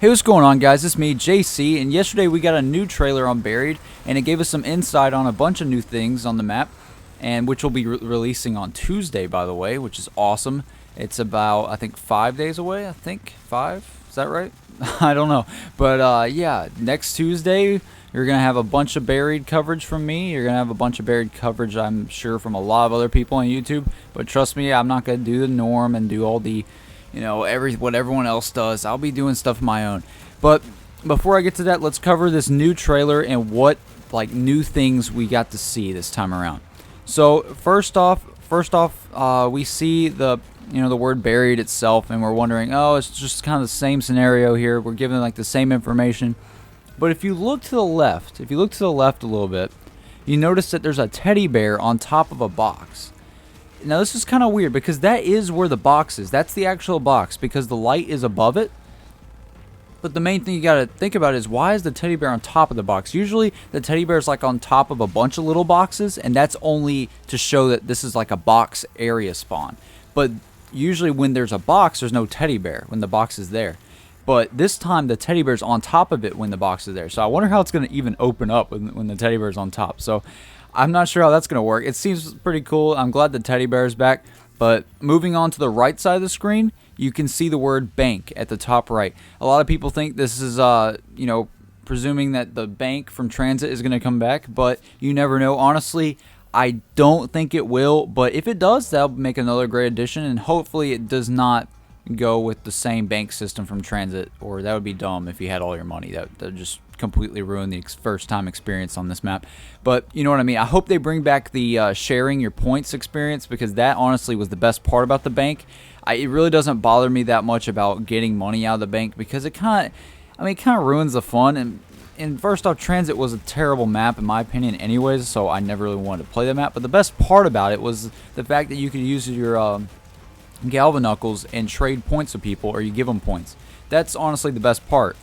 Hey, what's going on, guys? It's me, JC, and yesterday we got a new trailer on Buried, and it gave us some insight on a bunch of new things on the map, and which we'll be releasing on Tuesday, by the way, which is awesome. It's about, I think, 5 days away. I think 5. Is that right? I don't know, but yeah, next Tuesday you're gonna have a bunch of Buried coverage from me. You're gonna have a bunch of Buried coverage, I'm sure, from a lot of other people on YouTube. But trust me, I'm not gonna do the norm and do all the what everyone else does. I'll be doing stuff of my own. But before I get to that, let's cover this new trailer and what new things we got to see this time around. So first off, we see the word Buried itself, and we're wondering, oh, it's just kind of the same scenario here. We're given the same information. But if you look to the left, a little bit, you notice that there's a teddy bear on top of a box. Now this is kind of weird because that is where the box is. That's the actual box because the light is above it. But the main thing you gotta think about is, why is the teddy bear on top of the box? Usually the teddy bear is on top of a bunch of little boxes, and that's only to show that this is a box area spawn. But usually when there's a box, there's no teddy bear when the box is there. But this time the teddy bear's on top of it when the box is there. So I wonder how it's gonna even open up when the teddy bear's on top. So I'm not sure how that's going to work. It seems pretty cool. I'm glad the teddy bear is back. But moving on to the right side of the screen, you can see the word bank at the top right. A lot of people think this is, presuming that the bank from Transit is going to come back. But you never know. Honestly, I don't think it will. But if it does, that'll make another great addition. And hopefully it does not go with the same bank system from Transit. Or that would be dumb if you had all your money. That would just completely ruin the first time experience on this map. But you know what I mean. I hope they bring back the sharing your points experience, because that honestly was the best part about the bank. It really doesn't bother me that much about getting money out of the bank, because it kind of ruins the fun. And first off, Transit was a terrible map in my opinion anyways, so I never really wanted to play the map. But the best part about it was the fact that you could use your Galvanuckles and trade points with people, or you give them points. That's honestly the best part.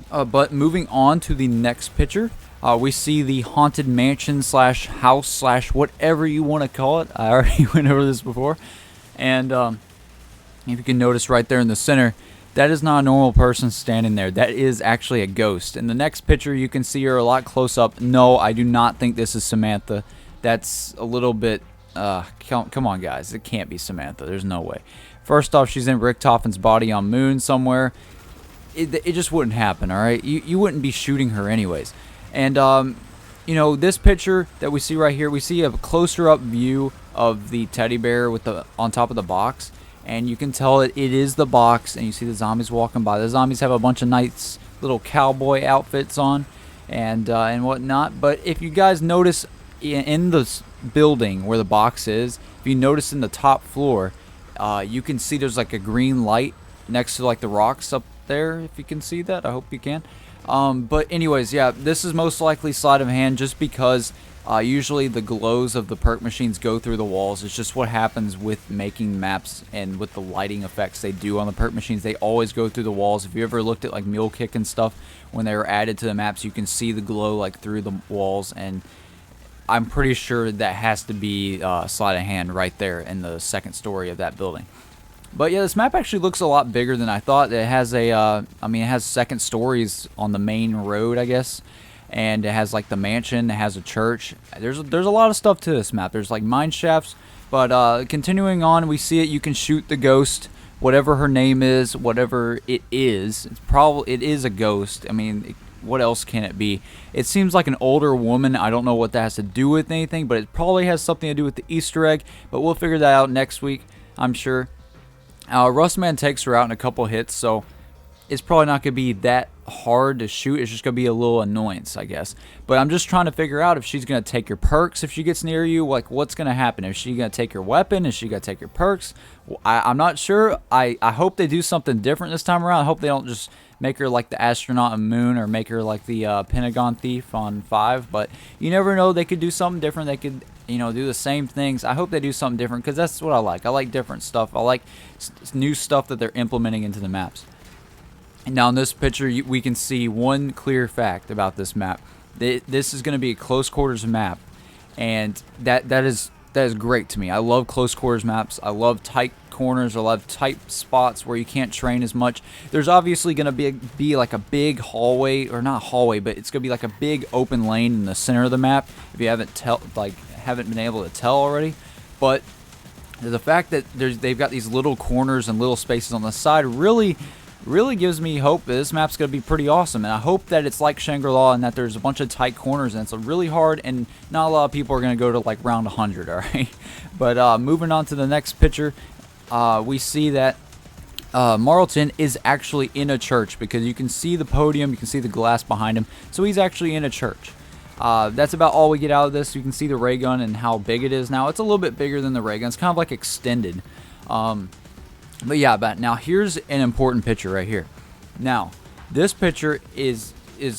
But moving on to the next picture, we see the haunted mansion / house / whatever you want to call it. I already went over this before. And if you can notice right there in the center, that is not a normal person standing there. That is actually a ghost. In the next picture, you can see her a lot close up. No, I do not think this is Samantha. That's a little bit... come on, guys. It can't be Samantha. There's no way. First off, she's in Richtofen's body on Moon somewhere. It just wouldn't happen, all right? You wouldn't be shooting her anyways. And, this picture that we see right here, we see a closer-up view of the teddy bear on top of the box. And you can tell it is the box, and you see the zombies walking by. The zombies have a bunch of nice little cowboy outfits on and whatnot. But if you guys notice in the building where the box is, if you notice in the top floor, you can see there's a green light next to the rocks up there, if you can see that. I hope you can. But anyways, yeah, this is most likely sleight of hand, just because usually the glows of the perk machines go through the walls. It's just what happens with making maps and with the lighting effects they do on the perk machines. They always go through the walls. If you ever looked at Mule Kick and stuff, when they were added to the maps, you can see the glow through the walls, and I'm pretty sure that has to be sleight of hand right there in the second story of that building. But yeah, this map actually looks a lot bigger than I thought. It has it has second stories on the main road, I guess, and it has the mansion. It has a church. There's a lot of stuff to this map. There's mine shafts. But continuing on, we see it. You can shoot the ghost, whatever her name is, whatever it is. It is a ghost. What else can it be? It seems like an older woman. I don't know what that has to do with anything, but it probably has something to do with the Easter egg. But we'll figure that out next week, I'm sure. Rustman takes her out in a couple hits, so it's probably not going to be that hard to shoot. It's just going to be a little annoyance, I guess. But I'm just trying to figure out if she's going to take your perks if she gets near you. What's going to happen? Is she going to take your weapon? Is she going to take your perks? I'm not sure. I hope they do something different this time around. I hope they don't just make her like the astronaut on Moon, or make her like the Pentagon thief on 5. But you never know. They could do something different. They could... do the same things. I hope they do something different, because that's what I like. I like different stuff. I like new stuff that they're implementing into the maps. And now in this picture, we can see one clear fact about this map. This is going to be a close quarters map, and that is great to me. I love close quarters maps. I love tight corners, a lot of tight spots where you can't train as much. There's obviously going to be like a big hallway, or not hallway, but it's going to be like a big open lane in the center of the map. If you haven't been able to tell already, but the fact that they've got these little corners and little spaces on the side really gives me hope that this map's going to be pretty awesome. And I hope that it's like Shangri-La and that there's a bunch of tight corners and it's really hard and not a lot of people are going to go to like round 100, alright? But moving on to the next picture, we see that Marlton is actually in a church because you can see the podium, you can see the glass behind him, so he's actually in a church. That's about all we get out of this. You can see the ray gun and how big it is now. It's a little bit bigger than the ray gun. It's kind of like extended. But yeah, but now here's an important picture right here. Now, this picture is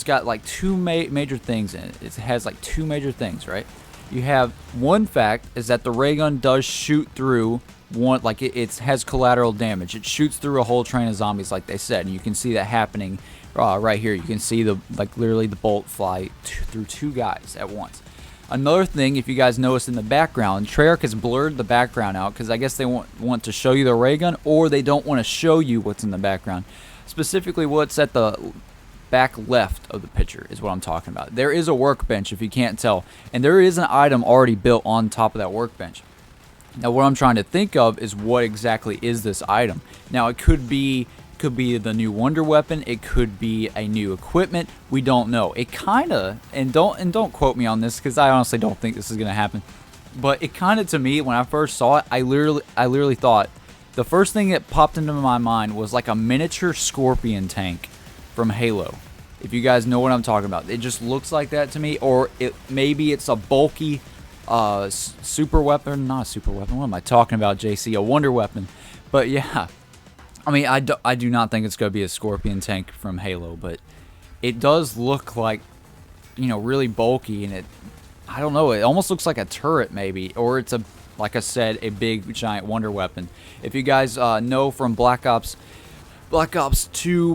got like two major things in it. It has like two major things, right? You have one fact is that the ray gun does shoot through one, like it has collateral damage. It shoots through a whole train of zombies, like they said, and you can see that happening right here. You can see literally the bolt fly through two guys at once. Another thing, if you guys notice in the background, Treyarch has blurred the background out because I guess they want to show you the ray gun, or they don't want to show you what's in the background. Specifically, what's at the back left of the picture is what I'm talking about. There is a workbench, if you can't tell, and there is an item already built on top of that workbench. Now, what I'm trying to think of is what exactly is this item. Now, it could be the new wonder weapon, it could be a new equipment, we don't know. It kind of, and don't quote me on this because I honestly don't think this is going to happen, but it kind of, to me, when I first saw it, I literally thought, the first thing that popped into my mind was like a miniature Scorpion tank from Halo. If you guys know what I'm talking about, it just looks like that to me, or maybe it's a bulky super weapon, not a super weapon, what am I talking about, JC, a wonder weapon. But yeah, I mean, I do not think it's going to be a Scorpion tank from Halo, but it does look like, really bulky, and I don't know, it almost looks like a turret maybe, or it's like I said, a big giant wonder weapon. If you guys know from Black Ops 2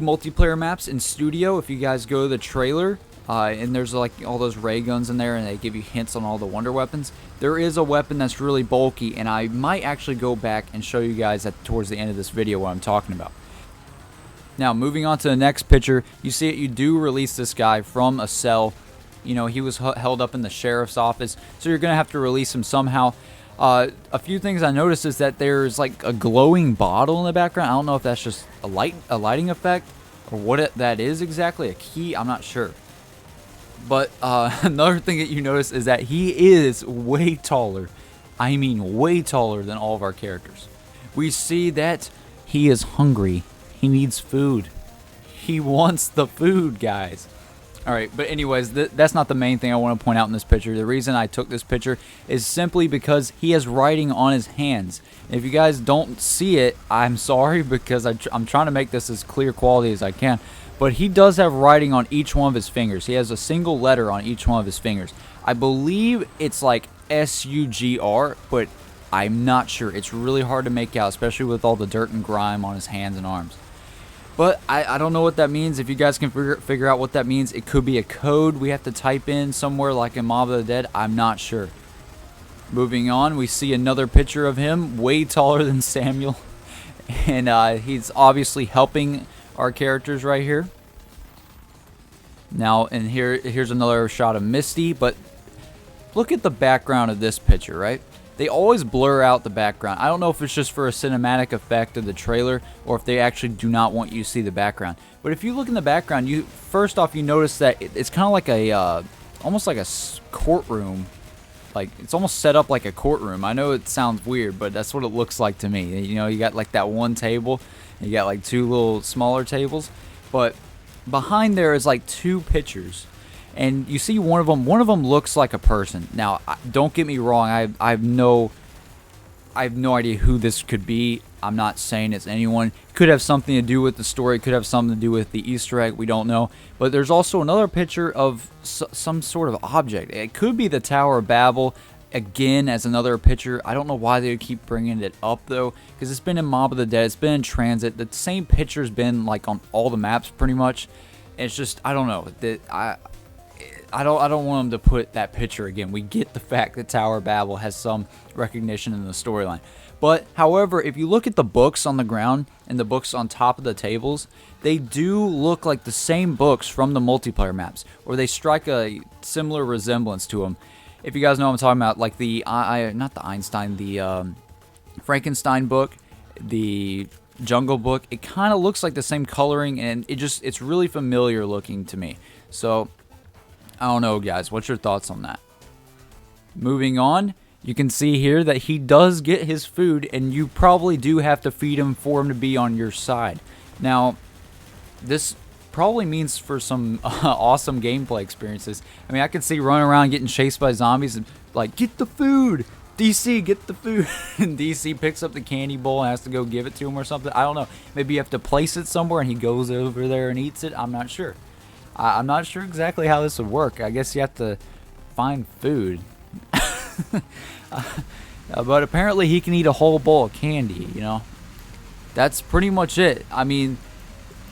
multiplayer maps in Studio, if you guys go to the trailer, and there's like all those ray guns in there and they give you hints on all the wonder weapons, there is a weapon that's really bulky, and I might actually go back and show you guys towards the end of this video what I'm talking about. Now, moving on to the next picture, you see it, you do release this guy from a cell. He was held up in the sheriff's office, so you're going to have to release him somehow. A few things I noticed is that there's like a glowing bottle in the background. I don't know if that's just a lighting effect or what that is exactly, a key, I'm not sure. But another thing that you notice is that he is way taller. I mean way taller than all of our characters. We see that he is hungry. He needs food. He wants the food, guys. Alright, but anyways, that's not the main thing I want to point out in this picture. The reason I took this picture is simply because he has writing on his hands. If you guys don't see it, I'm sorry, because I'm trying to make this as clear quality as I can. But he does have writing on each one of his fingers. He has a single letter on each one of his fingers. I believe it's like S-U-G-R, but I'm not sure. It's really hard to make out, especially with all the dirt and grime on his hands and arms. But I don't know what that means. If you guys can figure out what that means, it could be a code we have to type in somewhere like in Mob of the Dead. I'm not sure. Moving on, we see another picture of him, way taller than Samuel. And he's obviously helping our characters right here. Now, and here's another shot of Misty, but look at the background of this picture, right? They always blur out the background. I don't know if it's just for a cinematic effect of the trailer or if they actually do not want you to see the background. But if you look in the background, first off you notice that it's kind of like a almost like a courtroom. Like, it's almost set up like a courtroom. I know it sounds weird, but that's what it looks like to me. You got like that one table, and you got like two little smaller tables, but behind there is like two pictures, and you see one of them looks like a person. Now, don't get me wrong, I have no idea who this could be. I'm not saying it's anyone. It could have something to do with the story, it could have something to do with the Easter egg, we don't know. But there's also another picture of some sort of object. It could be the Tower of Babel, again, as another picture. I don't know why they keep bringing it up, though, because it's been in Mob of the Dead, it's been in Transit, the same picture's been like on all the maps pretty much. It's just, I don't know, I don't want them to put that picture again. We get the fact that Tower of Babel has some recognition in the storyline. But, however, if you look at the books on the ground and the books on top of the tables, they do look like the same books from the multiplayer maps, or they strike a similar resemblance to them. If you guys know what I'm talking about, like the, not the Einstein, the Frankenstein book, the Jungle Book, it kind of looks like the same coloring, and it's really familiar looking to me. So, I don't know, guys. What's your thoughts on that? Moving on, you can see here that he does get his food, and you probably do have to feed him for him to be on your side. Now, this probably means for some awesome gameplay experiences. I mean, I could see running around getting chased by zombies and like, get the food! DC, get the food! And DC picks up the candy bowl and has to go give it to him or something. I don't know. Maybe you have to place it somewhere and he goes over there and eats it. I'm not sure. I'm not sure exactly how this would work. I guess you have to find food. But apparently he can eat a whole bowl of candy, you know. That's pretty much it. I mean,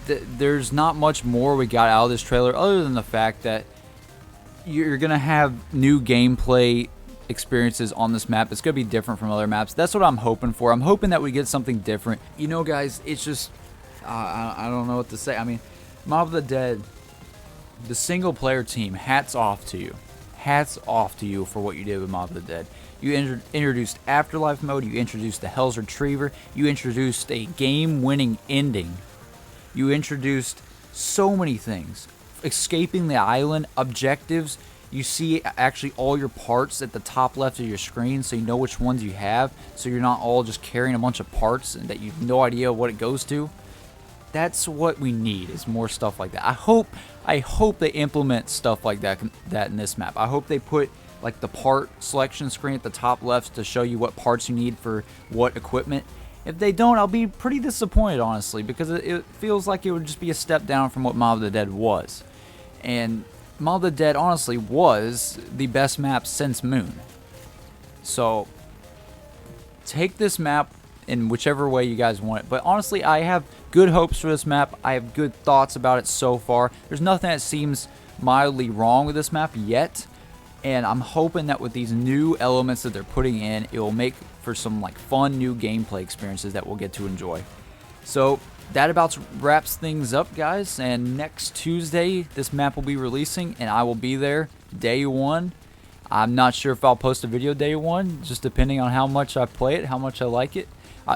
there's not much more we got out of this trailer other than the fact that you're going to have new gameplay experiences on this map. It's going to be different from other maps. That's what I'm hoping for. I'm hoping that we get something different. You know, guys, it's just, I don't know what to say. I mean, Mob of the Dead, the single player team, hats off to you. Hats off to you for what you did with Mob of the Dead. You introduced Afterlife mode. You introduced the Hell's Retriever. You introduced a game-winning ending. You introduced so many things. Escaping the island, objectives. You see actually all your parts at the top left of your screen, so you know which ones you have. So you're not all just carrying a bunch of parts and that you have no idea what it goes to. That's what we need, is more stuff like that. I hope they implement stuff like that in this map. I hope they put like the part selection screen at the top left to show you what parts you need for what equipment. If they don't, I'll be pretty disappointed, honestly, because it feels like it would just be a step down from what Mob of the Dead was. And Mob of the Dead, honestly, was the best map since Moon. So, take this map in whichever way you guys want it. But honestly, I have good hopes for this map. I have good thoughts about it so far. There's nothing that seems mildly wrong with this map yet. And I'm hoping that with these new elements that they're putting in, it will make for some like fun new gameplay experiences that we'll get to enjoy. So that about wraps things up, guys. And next Tuesday, this map will be releasing, and I will be there day one. I'm not sure if I'll post a video day one, just depending on how much I play it, how much I like it.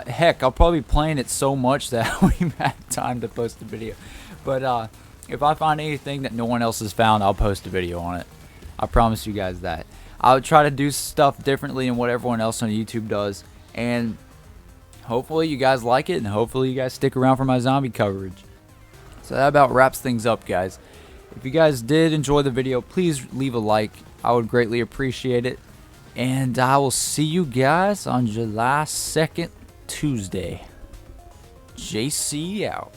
Heck, I'll probably be playing it so much that I won't even have time to post a video. But if I find anything that no one else has found, I'll post a video on it. I promise you guys that. I'll try to do stuff differently than what everyone else on YouTube does. And hopefully you guys like it, and hopefully you guys stick around for my zombie coverage. So that about wraps things up, guys. If you guys did enjoy the video, please leave a like. I would greatly appreciate it. And I will see you guys on July 2nd, Tuesday. JC out.